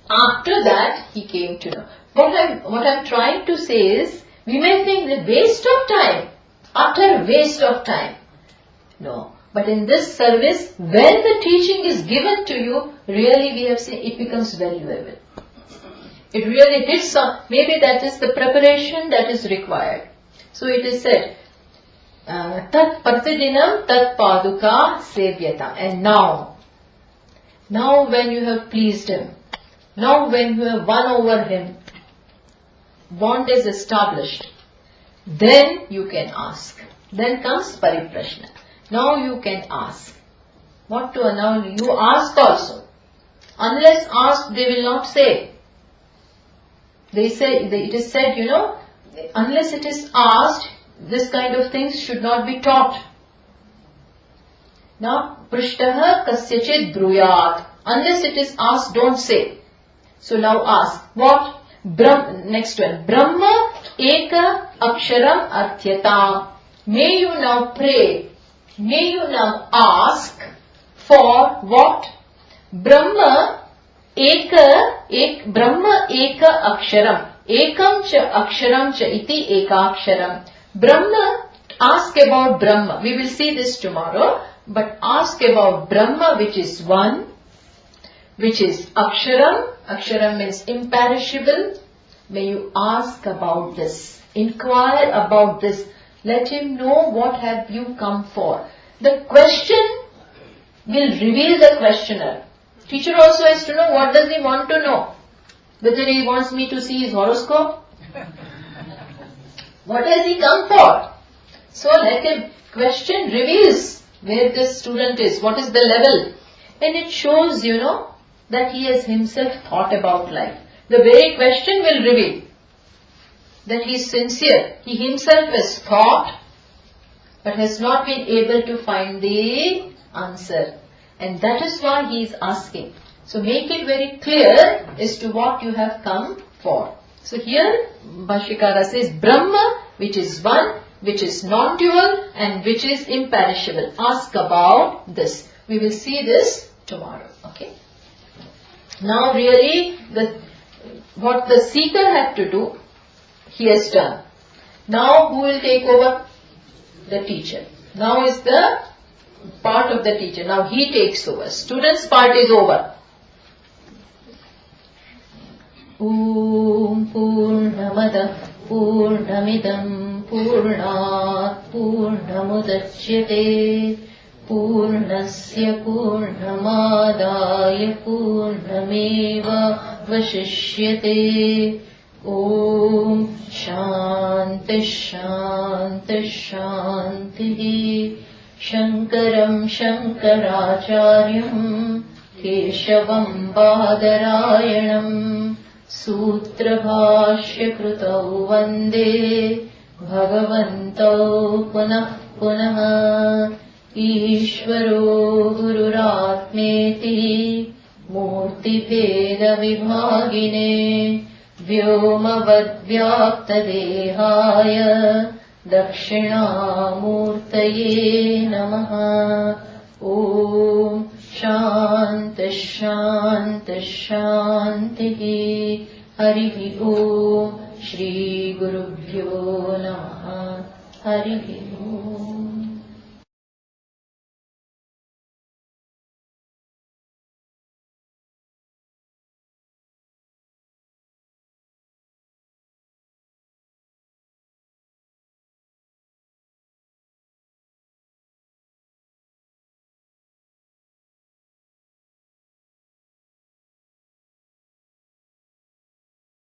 After that, he came to know. What I'm trying to say is, we may think the waste of time, utter waste of time. No. But in this service, when the teaching is given to you, really we have seen it becomes valuable. It really hits on, maybe that is the preparation that is required. So it is said, Tat Pratidinam Tat Paduka Sevyata. And now when you have pleased him, now when you have won over him, bond is established, then you can ask. Then comes Pariprashna. Now you can ask. What to announce? You ask also. Unless asked, they will not say. They say, it is said, unless it is asked, this kind of things should not be taught. Now, Prishtaha kasyachit bruyat. Unless it is asked, don't say. So now ask. What? Next one. Brahma eka aksharam arthyata. May you now pray. May you now ask for what? Brahma eka aksharam. Ekam cha aksharam cha iti ekaksharam. Brahma, ask about Brahma. We will see this tomorrow. But ask about Brahma, which is one, which is aksharam. Aksharam means imperishable. May you ask about this. Inquire about this. Let him know what have you come for. The question will reveal the questioner. Teacher also has to know what does he want to know. Whether he wants me to see his horoscope. What has he come for? So let him question reveals where this student is, what is the level. And it shows, that he has himself thought about life. The very question will reveal that he is sincere. He himself has thought, but has not been able to find the answer. And that is why he is asking. So make it very clear as to what you have come for. So here Bhashyakara says Brahma, which is one, which is non-dual and which is imperishable. Ask about this. We will see this tomorrow. Okay. Now really what the seeker had to do, he has done. Now who will take over? The teacher. Now is the part of the teacher. Now he takes over. Student's part is over. Om Purnamada Purnamidam Purnat Purnamudachyate Purnasya Purnamadaya Purnameva Vashishyate. Om Shanti Shanti Shanti. Shankaram Shankaracharyam Keshavam Badarayanam Sutra Bhashya Krutau Vande Bhagavantau Punah Punah Ishvaro Gururatmeti Murti Veda Vibhagine Vyomavad Dehaya Dakshinamurtaye Namaha. Om Shanti Shanti Shanti. Harihi Om. Shri Gurubhyo Namaha. Harihi Om.